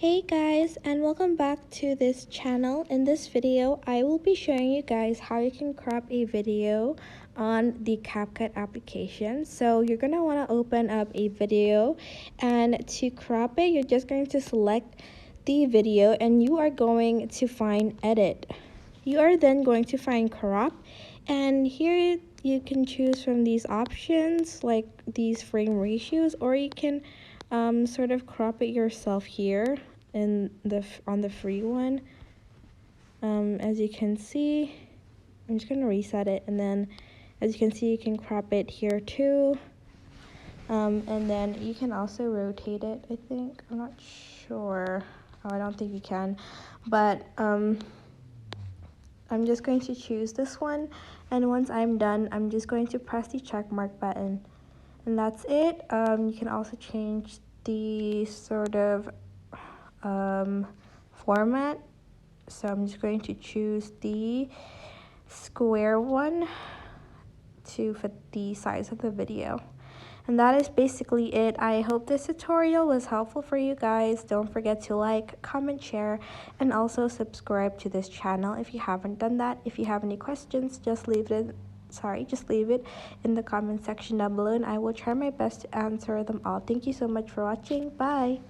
Hey guys, and welcome back to this channel. In this video, I will be showing you guys how you can crop a video on the CapCut application. So you're going to want to open up a video, and to crop it, you're just going to select the video and you are going to find edit. You are then going to find crop, and here you can choose from these options like these frame ratios, or you can sort of crop it yourself here on the free one. As you can see, I'm just gonna reset it, and then as you can see, you can crop it here too, and then you can also rotate it. I think, I'm not sure. I don't think you can, but I'm just going to choose this one, and once I'm done, I'm just going to press the check mark button, and that's it. You can also change the sort of format, so I'm just going to choose the square one to fit the size of the video. And that is basically it. I hope this tutorial was helpful for you guys. Don't forget to like, comment, share, and also subscribe to this channel if you haven't done that. If you have any questions, just leave it in the comment section down below, and I will try my best to answer them all. Thank you so much for watching. Bye.